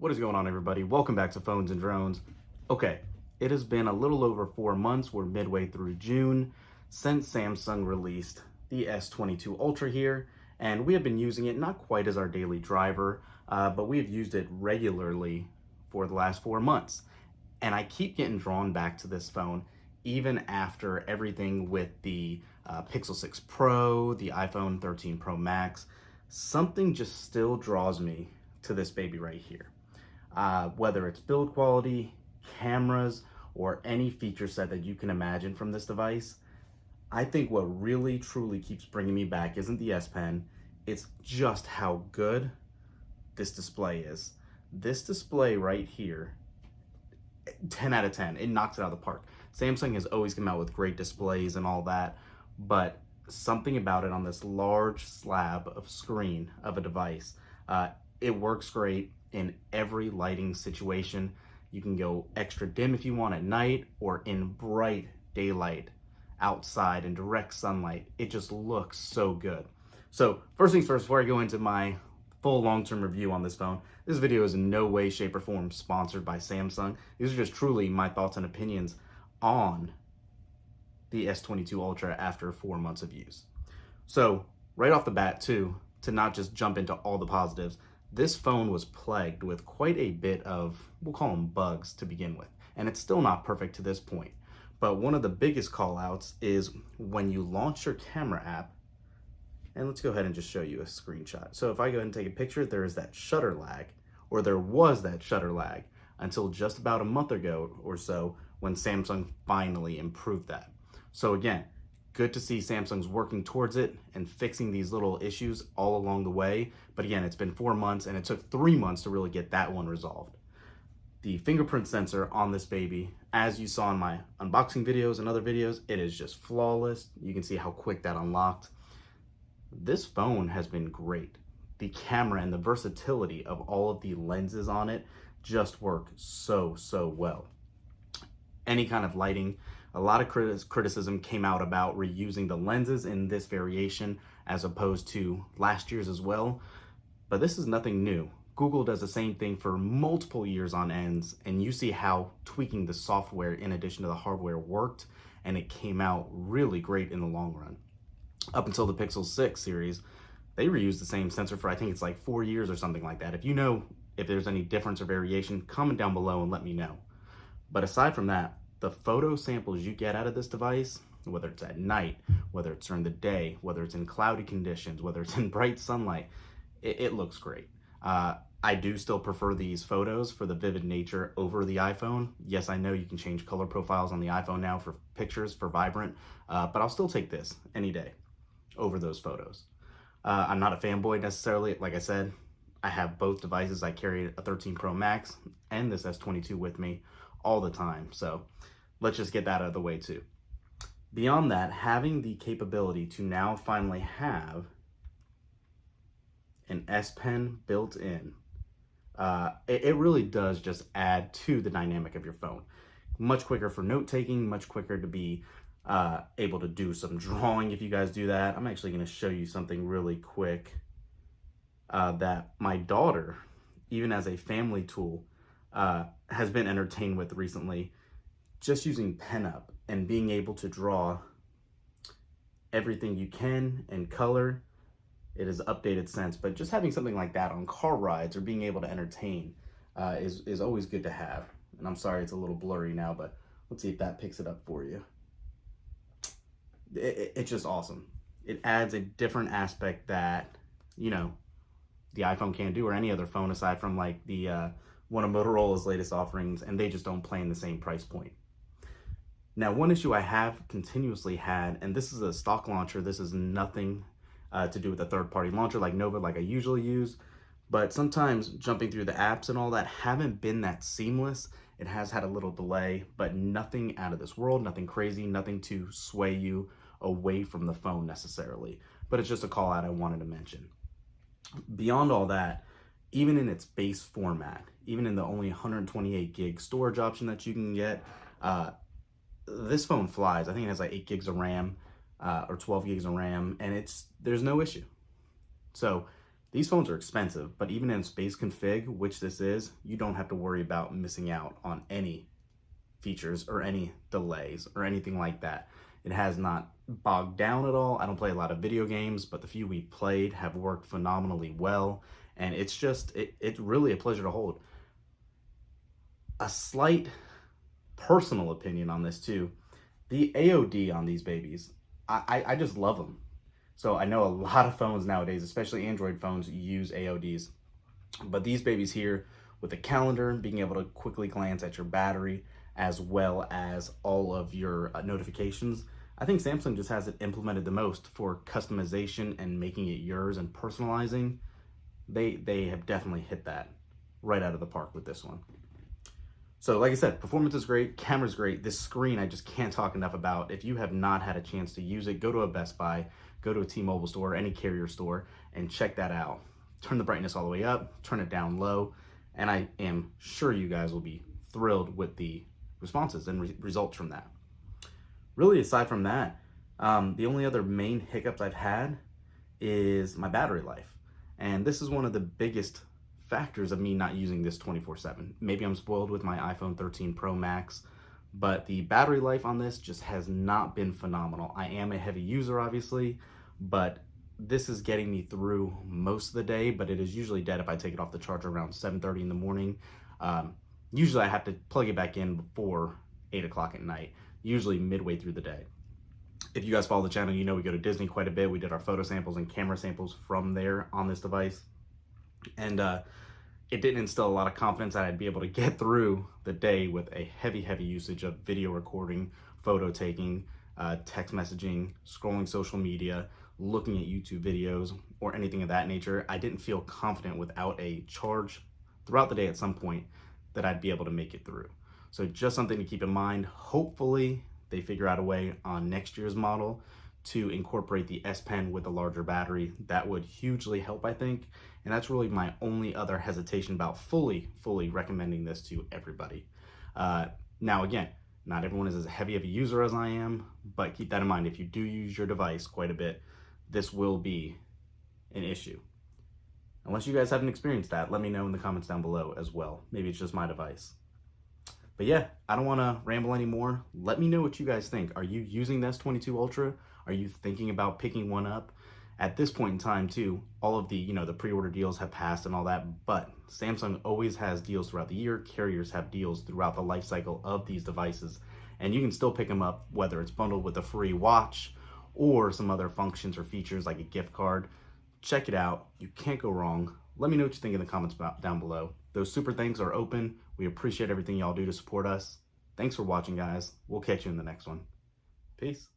What is going on, everybody? Welcome back to Phones and Drones. Okay, it has been a little over 4 months. We're midway through June since Samsung released the S22 Ultra here, and we have been using it not quite as our daily driver, but we have used it regularly for the last 4 months. And I keep getting drawn back to this phone even after everything with the Pixel 6 Pro, the iPhone 13 Pro Max. Something just still draws me to this baby right here. Whether it's build quality, cameras, or any feature set that you can imagine from this device, I think what really truly keeps bringing me back isn't the S Pen, it's just how good this display is. This display right here, 10 out of 10, it knocks it out of the park. Samsung has always come out with great displays and all that, but something about it on this large slab of screen of a device, it works great in every lighting situation. You can go extra dim if you want at night or in bright daylight outside in direct sunlight. It just looks so good. So first things first, before I go into my full long-term review on this phone, this video is in no way, shape, or form sponsored by Samsung. These are just truly my thoughts and opinions on the S22 Ultra after 4 months of use. So right off the bat too, to not just jump into all the positives, this phone was plagued with quite a bit of, we'll call them bugs to begin with, and it's still not perfect to this point. But one of the biggest call outs is when you launch your camera app, and let's go ahead and just show you a screenshot. So if I go ahead and take a picture, there is that shutter lag, or there was that shutter lag until just about a month ago or so when Samsung finally improved that. So again, good to see Samsung's working towards it and fixing these little issues all along the way. But again, it's been 4 months and it took 3 months to really get that one resolved. The fingerprint sensor on this baby, as you saw in my unboxing videos and other videos, it is just flawless. You can see how quick that unlocked. This phone has been great. The camera and the versatility of all of the lenses on it just work so well. Any kind of lighting, a lot of criticism came out about reusing the lenses in this variation as opposed to last year's as well, but this is nothing new. Google does the same thing for multiple years on ends, and you see how tweaking the software in addition to the hardware worked, and it came out really great in the long run. Up until the Pixel 6 series, they reused the same sensor for I think it's like 4 years or something like that. If you know if there's any difference or variation, comment down below and let me know. But aside from that, the photo samples you get out of this device, whether it's at night, whether it's during the day, whether it's in cloudy conditions, whether it's in bright sunlight, it looks great. I do still prefer these photos for the vivid nature over the iPhone. Yes, I know you can change color profiles on the iPhone now for pictures, for vibrant, but I'll still take this any day over those photos. I'm not a fanboy necessarily. Like I said, I have both devices. I carry a 13 Pro Max and this S22 with me all the time. So let's just get that out of the way too. Beyond that, having the capability to now finally have an S Pen built in, it really does just add to the dynamic of your phone. Much quicker for note taking, much quicker to be able to do some drawing if you guys do that. I'm actually going to show you something really quick that my daughter, even as a family tool, has been entertained with recently, just using pen up and being able to draw everything you can in color. It is updated since, but just having something like that on car rides or being able to entertain is always good to have. And I'm sorry it's a little blurry now, but let's see if that picks it up for you. It's just awesome. It adds a different aspect that, you know, the iPhone can't do, or any other phone aside from like the one of Motorola's latest offerings, and they just don't play in the same price point. Now, one issue I have continuously had, and this is a stock launcher, this is nothing to do with a third-party launcher like Nova like I usually use, but sometimes jumping through the apps and all that haven't been that seamless. It has had a little delay, but nothing out of this world, nothing crazy, nothing to sway you away from the phone necessarily, but it's just a call out I wanted to mention. Beyond all that, even in its base format, even in the only 128 gig storage option that you can get, this phone flies. I think it has like 8 gigs of RAM or 12 gigs of RAM, and there's no issue. So These phones are expensive, but even in space config, which this is, you don't have to worry about missing out on any features or any delays or anything like that. It has not bogged down at all. I don't play a lot of video games, but the few we've played have worked phenomenally well. And it's just, it's really a pleasure to hold. A slight personal opinion on this too. The AOD on these babies, I just love them. So I know a lot of phones nowadays, especially Android phones, use AODs. But these babies here, with the calendar, being able to quickly glance at your battery, as well as all of your notifications, I think Samsung just has it implemented the most for customization and making it yours and personalizing. They have definitely hit that right out of the park with this one. So like I said, performance is great, camera's great. This screen I just can't talk enough about. If you have not had a chance to use it, go to a Best Buy, go to a T-Mobile store, any carrier store, and check that out. Turn the brightness all the way up, turn it down low, and I am sure you guys will be thrilled with the responses and results from that. Really, aside from that, the only other main hiccups I've had is my battery life. And this is one of the biggest factors of me not using this 24/7. Maybe I'm spoiled with my iPhone 13 Pro Max, but the battery life on this just has not been phenomenal. I am a heavy user, obviously, but this is getting me through most of the day, but it is usually dead if I take it off the charger around 7:30 in the morning. Usually I have to plug it back in before 8 o'clock at night, usually midway through the day. If you guys follow the channel, you know we go to Disney quite a bit. We did our photo samples and camera samples from there on this device. And it didn't instill a lot of confidence that I'd be able to get through the day with a heavy usage of video recording, photo taking, text messaging, scrolling social media, looking at YouTube videos, or anything of that nature. I didn't feel confident without a charge throughout the day at some point that I'd be able to make it through. So just something to keep in mind. Hopefully they figure out a way on next year's model to incorporate the S Pen with a larger battery. That would hugely help, I think. And that's really my only other hesitation about fully recommending this to everybody. Now again, not everyone is as heavy of a user as I am, but keep that in mind. If you do use your device quite a bit, this will be an issue. Unless you guys haven't experienced that, let me know in the comments down below as well. Maybe it's just my device. But yeah, I don't want to ramble anymore. Let me know what you guys think. Are you using the S22 Ultra? Are you thinking about picking one up? At this point in time too, all of the, the pre-order deals have passed and all that, but Samsung always has deals throughout the year. Carriers have deals throughout the life cycle of these devices, and you can still pick them up whether it's bundled with a free watch or some other functions or features like a gift card. Check it out. You can't go wrong. Let me know what you think in the comments down below. Those super thanks are open. We appreciate everything y'all do to support us. Thanks for watching, guys. We'll catch you in the next one. Peace.